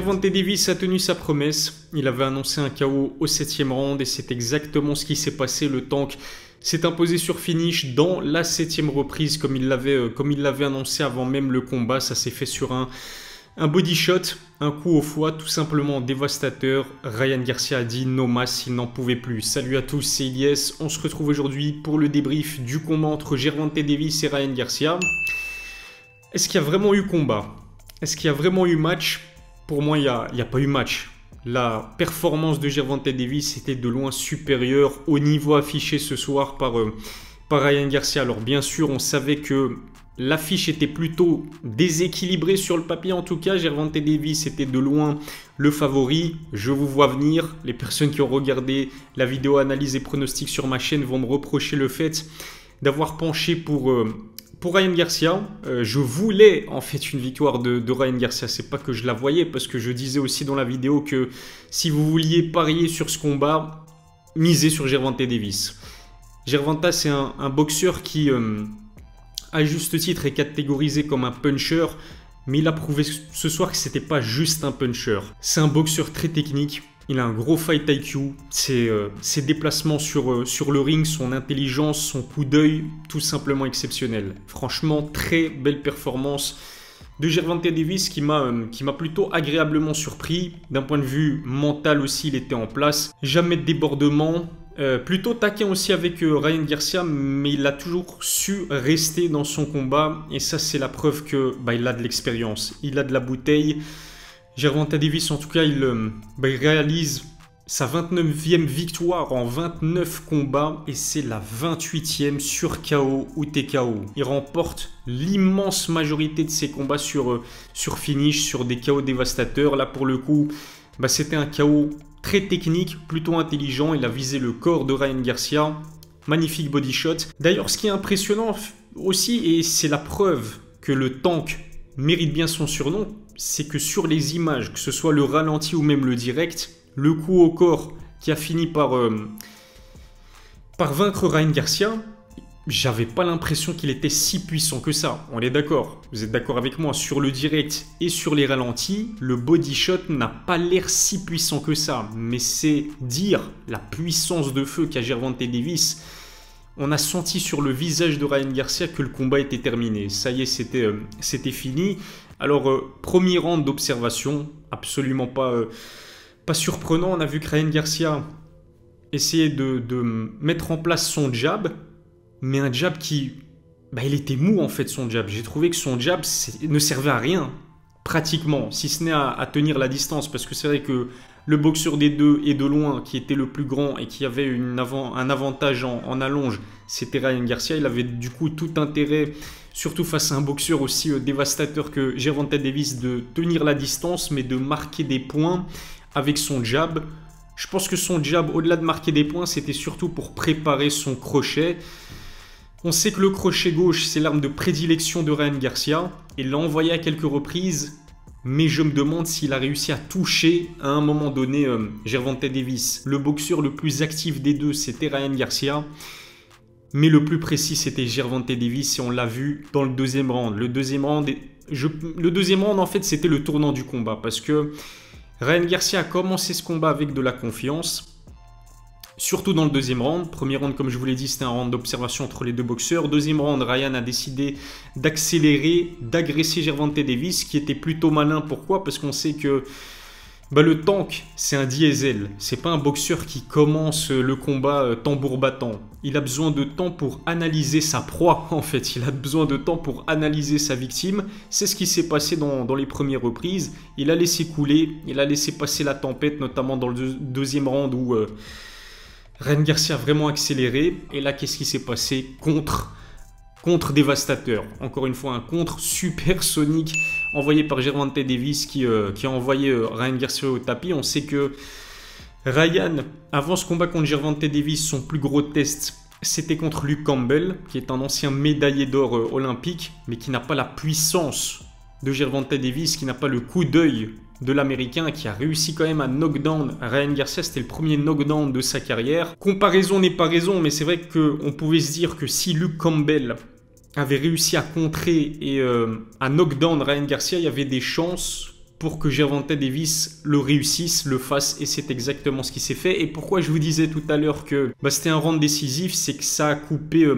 Gervonta Davis a tenu sa promesse. Il avait annoncé un KO au 7e round et c'est exactement ce qui s'est passé. Le tank s'est imposé sur finish dans la 7e reprise comme il l'avait annoncé avant même le combat. Ça s'est fait sur un body shot, un coup au foie tout simplement dévastateur. Ryan Garcia a dit no mas, il n'en pouvait plus. Salut à tous, c'est Ilyes. On se retrouve aujourd'hui pour le débrief du combat entre Gervonta Davis et Ryan Garcia. Est-ce qu'il y a vraiment eu combat? Est-ce qu'il y a vraiment eu match? Pour moi, il n'y a pas eu match. La performance de Gervonta Davis était de loin supérieure au niveau affiché ce soir par Ryan Garcia. Alors bien sûr, on savait que l'affiche était plutôt déséquilibrée sur le papier. En tout cas, Gervonta Davis était de loin le favori. Je vous vois venir. Les personnes qui ont regardé la vidéo analyse et pronostic sur ma chaîne vont me reprocher le fait d'avoir penché pour Ryan Garcia. Je voulais en fait une victoire de Ryan Garcia. C'est pas que je la voyais, parce que je disais aussi dans la vidéo que si vous vouliez parier sur ce combat, misez sur Gervonta Davis. Gervonta, c'est un boxeur qui, à juste titre, est catégorisé comme un puncher, mais il a prouvé ce soir que c'était pas juste un puncher. C'est un boxeur très technique. Il a un gros fight IQ, ses déplacements sur le ring, son intelligence, son coup d'œil, tout simplement exceptionnel. Franchement, très belle performance de Gervonta Davis qui m'a plutôt agréablement surpris. D'un point de vue mental aussi, il était en place. Jamais de débordement. Plutôt taquin aussi avec Ryan Garcia, mais il a toujours su rester dans son combat. Et ça, c'est la preuve qu'il a de l'expérience. Il a de la bouteille. Gervonta Davis, en tout cas, il réalise sa 29e victoire en 29 combats et c'est la 28e sur KO ou TKO. Il remporte l'immense majorité de ses combats sur finish, sur des KO dévastateurs. Là, pour le coup, c'était un KO très technique, plutôt intelligent. Il a visé le corps de Ryan Garcia. Magnifique body shot. D'ailleurs, ce qui est impressionnant aussi, et c'est la preuve que le tank mérite bien son surnom, c'est que sur les images, que ce soit le ralenti ou même le direct, le coup au corps qui a fini par vaincre Ryan Garcia, j'avais pas l'impression qu'il était si puissant que ça. On est d'accord, vous êtes d'accord avec moi, sur le direct et sur les ralentis, le body shot n'a pas l'air si puissant que ça. Mais c'est dire la puissance de feu qu'a Gervonta Davis. On a senti sur le visage de Ryan Garcia que le combat était terminé. Ça y est, c'était fini. Alors, premier round d'observation, absolument pas surprenant. On a vu que Ryan Garcia essayait de mettre en place son jab, mais un jab qui... il était mou en fait, son jab. J'ai trouvé que son jab ne servait à rien, pratiquement, si ce n'est à tenir la distance. Parce que c'est vrai que le boxeur des deux et de loin, qui était le plus grand et qui avait un avantage en allonge, c'était Ryan Garcia. Il avait du coup tout intérêt, surtout face à un boxeur aussi dévastateur que Gervonta Davis, de tenir la distance, mais de marquer des points avec son jab. Je pense que son jab, au-delà de marquer des points, c'était surtout pour préparer son crochet. On sait que le crochet gauche, c'est l'arme de prédilection de Ryan Garcia. Il l'a envoyé à quelques reprises, mais je me demande s'il a réussi à toucher à un moment donné Gervonta Davis. Le boxeur le plus actif des deux, c'était Ryan Garcia. Mais le plus précis, c'était Gervonta Davis et on l'a vu dans le deuxième round. Le deuxième round, en fait, c'était le tournant du combat parce que Ryan Garcia a commencé ce combat avec de la confiance, surtout dans le deuxième round. Premier round, comme je vous l'ai dit, c'était un round d'observation entre les deux boxeurs. Deuxième round, Ryan a décidé d'accélérer, d'agresser Gervonta Davis, qui était plutôt malin. Pourquoi? Parce qu'on sait que le tank, c'est un diesel. C'est pas un boxeur qui commence le combat tambour battant. Il a besoin de temps pour analyser sa proie, en fait. Il a besoin de temps pour analyser sa victime. C'est ce qui s'est passé dans les premières reprises. Il a laissé couler, il a laissé passer la tempête, notamment dans le deuxième round où Ryan Garcia a vraiment accéléré. Et là, qu'est-ce qui s'est passé? Contre dévastateur. Encore une fois, un contre supersonique envoyé par Gervonta Davis qui a envoyé Ryan Garcia au tapis. On sait que Ryan, avant ce combat contre Gervonta Davis, son plus gros test, c'était contre Luke Campbell, qui est un ancien médaillé d'or olympique, mais qui n'a pas la puissance de Gervonta Davis, qui n'a pas le coup d'œil de l'Américain, qui a réussi quand même à knockdown Ryan Garcia. C'était le premier knockdown de sa carrière. Comparaison n'est pas raison, mais c'est vrai qu'on pouvait se dire que si Luke Campbell avait réussi à contrer et à knockdown Ryan Garcia, il y avait des chances pour que Gervonta Davis le réussisse, le fasse, et c'est exactement ce qui s'est fait. Et pourquoi je vous disais tout à l'heure que c'était un round décisif, c'est que ça a coupé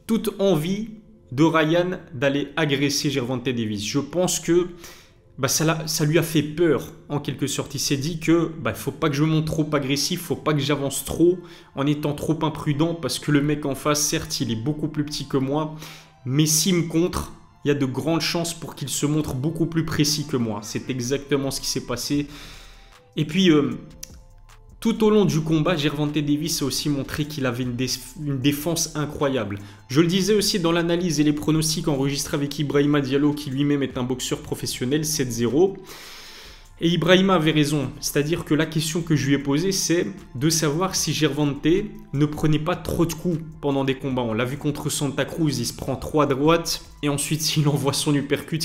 toute envie de Ryan d'aller agresser Gervonta Davis. Je pense que ça lui a fait peur en quelque sorte. Il s'est dit que faut pas que je me montre trop agressif, faut pas que j'avance trop en étant trop imprudent, parce que le mec en face, certes, il est beaucoup plus petit que moi, mais s'il me contre, il y a de grandes chances pour qu'il se montre beaucoup plus précis que moi. C'est exactement ce qui s'est passé. Et puis, tout au long du combat, Gervonta Davis a aussi montré qu'il avait une défense incroyable. Je le disais aussi dans l'analyse et les pronostics enregistrés avec Ibrahima Diallo, qui lui-même est un boxeur professionnel, 7-0. Et Ibrahima avait raison, c'est-à-dire que la question que je lui ai posée, c'est de savoir si Gervonta ne prenait pas trop de coups pendant des combats. On l'a vu contre Santa Cruz, il se prend 3 droites, et ensuite il envoie son uppercut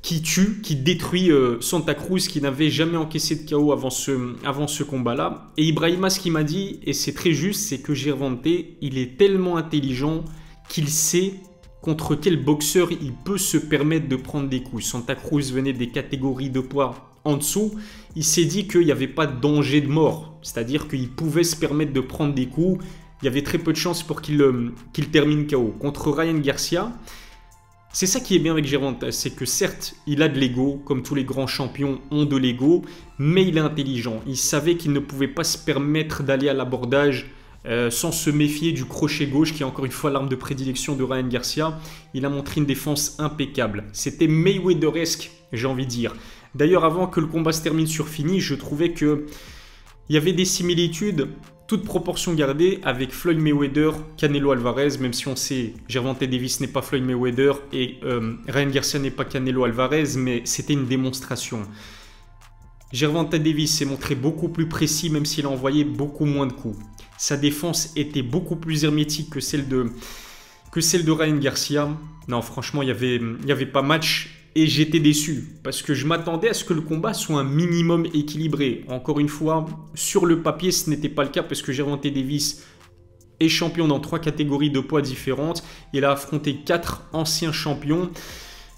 qui tue, qui détruit Santa Cruz, qui n'avait jamais encaissé de KO avant ce combat-là. Et Ibrahima, ce qu'il m'a dit, et c'est très juste, c'est que Gervonta, il est tellement intelligent qu'il sait contre quel boxeur il peut se permettre de prendre des coups. Santa Cruz venait des catégories de poids en dessous. Il s'est dit qu'il n'y avait pas de danger de mort. C'est-à-dire qu'il pouvait se permettre de prendre des coups. Il y avait très peu de chances pour qu'il termine KO. Contre Ryan Garcia, c'est ça qui est bien avec Gervonta. C'est que certes, il a de l'ego, comme tous les grands champions ont de l'ego, mais il est intelligent. Il savait qu'il ne pouvait pas se permettre d'aller à l'abordage sans se méfier du crochet gauche, qui est encore une fois l'arme de prédilection de Ryan Garcia. Il a montré une défense impeccable. C'était Mayweatheresque, j'ai envie de dire. D'ailleurs, avant que le combat se termine sur fini, je trouvais qu'il y avait des similitudes, toutes proportions gardées, avec Floyd Mayweather, Canelo Alvarez, même si on sait Gervonta Davis n'est pas Floyd Mayweather et Ryan Garcia n'est pas Canelo Alvarez, mais c'était une démonstration. Gervonta Davis s'est montré beaucoup plus précis, même s'il a envoyé beaucoup moins de coups. Sa défense était beaucoup plus hermétique que celle de Ryan Garcia. Non, franchement, il y avait pas match et j'étais déçu parce que je m'attendais à ce que le combat soit un minimum équilibré. Encore une fois, sur le papier, ce n'était pas le cas parce que Gervonta Davis est champion dans 3 catégories de poids différentes. Il a affronté 4 anciens champions.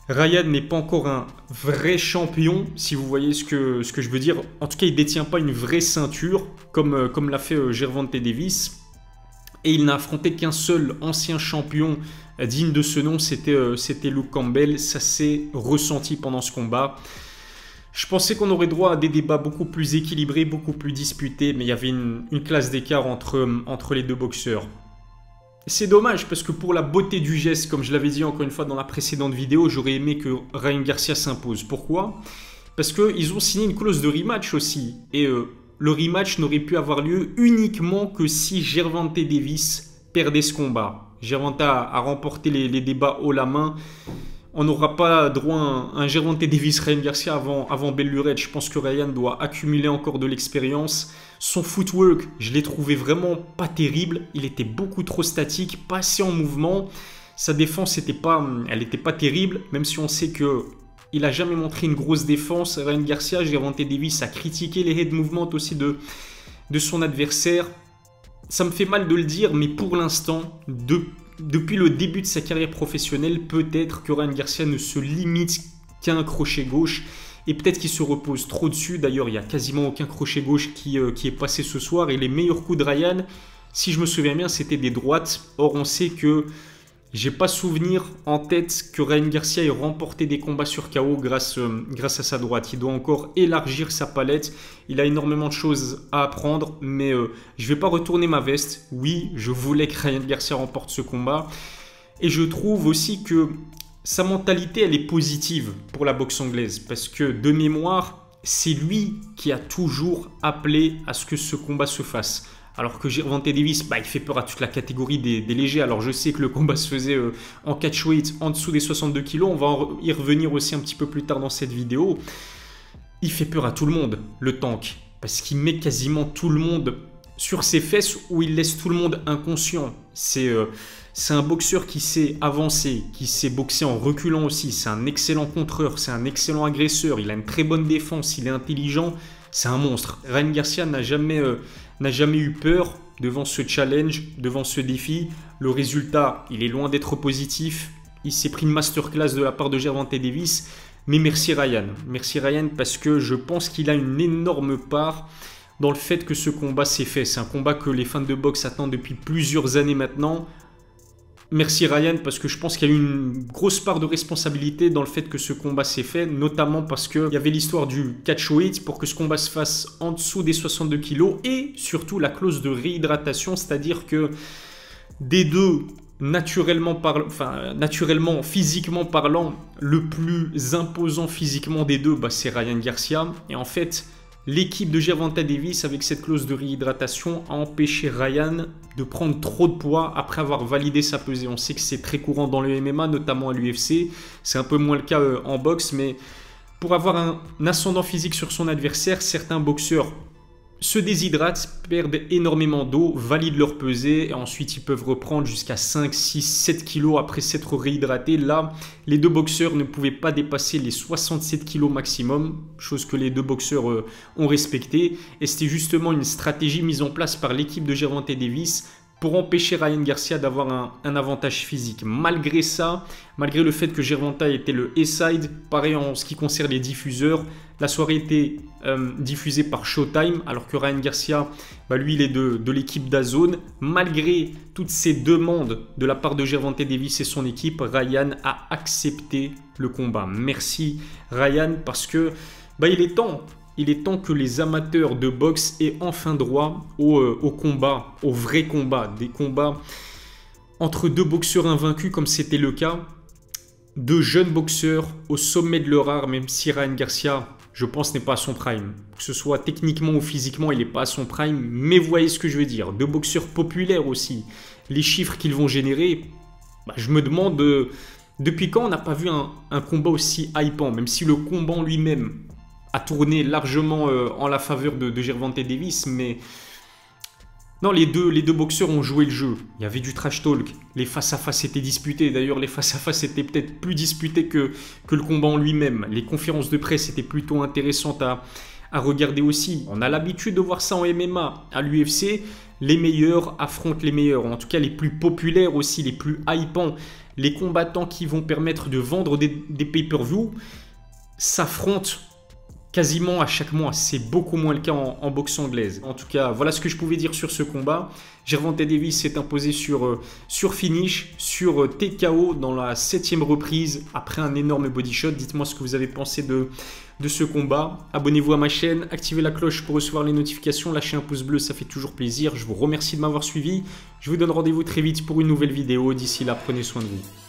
Ryan n'est pas encore un vrai champion, si vous voyez ce que je veux dire. En tout cas, il ne détient pas une vraie ceinture, comme l'a fait Gervonta Davis. Et il n'a affronté qu'un seul ancien champion digne de ce nom, c'était Luke Campbell. Ça s'est ressenti pendant ce combat. Je pensais qu'on aurait droit à des débats beaucoup plus équilibrés, beaucoup plus disputés, mais il y avait une classe d'écart entre les deux boxeurs. C'est dommage parce que pour la beauté du geste, comme je l'avais dit encore une fois dans la précédente vidéo, j'aurais aimé que Ryan Garcia s'impose. Pourquoi? Parce qu'ils ont signé une clause de rematch aussi. Et le rematch n'aurait pu avoir lieu uniquement que si Gervonta Davis perdait ce combat. Gervonta a remporté les débats haut la main. On n'aura pas droit à un Gervonta Davis-Ryan Garcia avant belle lurette. Je pense que Ryan doit accumuler encore de l'expérience. Son footwork, je l'ai trouvé vraiment pas terrible. Il était beaucoup trop statique, pas assez en mouvement. Sa défense, elle n'était pas terrible, même si on sait qu'il n'a jamais montré une grosse défense. Ryan Garcia, Gervonta Davis a critiqué les head movements aussi de son adversaire. Ça me fait mal de le dire, mais pour l'instant, depuis le début de sa carrière professionnelle, peut-être que Ryan Garcia ne se limite qu'à un crochet gauche. Et peut-être qu'il se repose trop dessus. D'ailleurs, il n'y a quasiment aucun crochet gauche qui est passé ce soir. Et les meilleurs coups de Ryan, si je me souviens bien, c'était des droites. Or, on sait que j'ai pas souvenir en tête que Ryan Garcia ait remporté des combats sur KO grâce à sa droite. Il doit encore élargir sa palette. Il a énormément de choses à apprendre. Mais je vais pas retourner ma veste. Oui, je voulais que Ryan Garcia remporte ce combat. Et je trouve aussi que sa mentalité, elle est positive pour la boxe anglaise. Parce que de mémoire, c'est lui qui a toujours appelé à ce que ce combat se fasse. Alors que Gervonta Davis, il fait peur à toute la catégorie des légers. Alors je sais que le combat se faisait en catchweight, en dessous des 62 kg. On va y revenir aussi un petit peu plus tard dans cette vidéo. Il fait peur à tout le monde, le tank. Parce qu'il met quasiment tout le monde sur ses fesses où il laisse tout le monde inconscient. C'est un boxeur qui sait avancer, qui sait boxer en reculant aussi. C'est un excellent contreur, c'est un excellent agresseur. Il a une très bonne défense, il est intelligent. C'est un monstre. Ryan Garcia n'a jamais eu peur devant ce challenge, devant ce défi. Le résultat, il est loin d'être positif. Il s'est pris une masterclass de la part de Gervonta Davis. Mais merci Ryan. Merci Ryan parce que je pense qu'il a une énorme part dans le fait que ce combat s'est fait. C'est un combat que les fans de boxe attendent depuis plusieurs années maintenant. Merci Ryan parce que je pense qu'il y a eu une grosse part de responsabilité dans le fait que ce combat s'est fait, notamment parce qu'il y avait l'histoire du catchweight pour que ce combat se fasse en dessous des 62 kg et surtout la clause de réhydratation, c'est-à-dire que des deux, naturellement, physiquement parlant, le plus imposant physiquement des deux, c'est Ryan Garcia. Et en fait, l'équipe de Gervonta Davis, avec cette clause de réhydratation, a empêché Ryan de prendre trop de poids après avoir validé sa pesée. On sait que c'est très courant dans le MMA, notamment à l'UFC. C'est un peu moins le cas en boxe, mais pour avoir un ascendant physique sur son adversaire, certains boxeurs se déshydratent, perdent énormément d'eau, valident leur pesée et ensuite ils peuvent reprendre jusqu'à 5, 6, 7 kg après s'être réhydratés. Là, les deux boxeurs ne pouvaient pas dépasser les 67 kg maximum, chose que les deux boxeurs ont respectée. Et c'était justement une stratégie mise en place par l'équipe de Gervonta Davis pour empêcher Ryan Garcia d'avoir un avantage physique. Malgré ça, malgré le fait que Gervonta était le A-side, pareil en ce qui concerne les diffuseurs, la soirée était diffusée par Showtime, alors que Ryan Garcia, lui, il est de l'équipe DAZN. Malgré toutes ces demandes de la part de Gervonta Davis et son équipe, Ryan a accepté le combat. Merci Ryan, parce que il est temps. Il est temps que les amateurs de boxe aient enfin droit au combat, au vrai combat, des combats entre deux boxeurs invaincus comme c'était le cas, deux jeunes boxeurs au sommet de leur art, même si Ryan Garcia, je pense, n'est pas à son prime. Que ce soit techniquement ou physiquement, il n'est pas à son prime, mais vous voyez ce que je veux dire. Deux boxeurs populaires aussi. Les chiffres qu'ils vont générer, je me demande depuis quand on n'a pas vu un combat aussi hypant, même si le combat en lui-même a tourné largement en la faveur de Gervonta Davis, mais non, les deux boxeurs ont joué le jeu. Il y avait du trash talk, les face-à-face étaient disputés. D'ailleurs, les face-à-face étaient peut-être plus disputés que le combat en lui-même. Les conférences de presse étaient plutôt intéressantes à regarder aussi. On a l'habitude de voir ça en MMA. À l'UFC, les meilleurs affrontent les meilleurs, en tout cas les plus populaires aussi, les plus hypants. Les combattants qui vont permettre de vendre des pay-per-view s'affrontent quasiment à chaque mois. C'est beaucoup moins le cas en boxe anglaise. En tout cas, voilà ce que je pouvais dire sur ce combat. Gervonta Davis s'est imposé sur finish, sur TKO dans la 7e reprise après un énorme body shot. Dites-moi ce que vous avez pensé de ce combat. Abonnez-vous à ma chaîne, activez la cloche pour recevoir les notifications, lâchez un pouce bleu, ça fait toujours plaisir. Je vous remercie de m'avoir suivi. Je vous donne rendez-vous très vite pour une nouvelle vidéo. D'ici là, prenez soin de vous.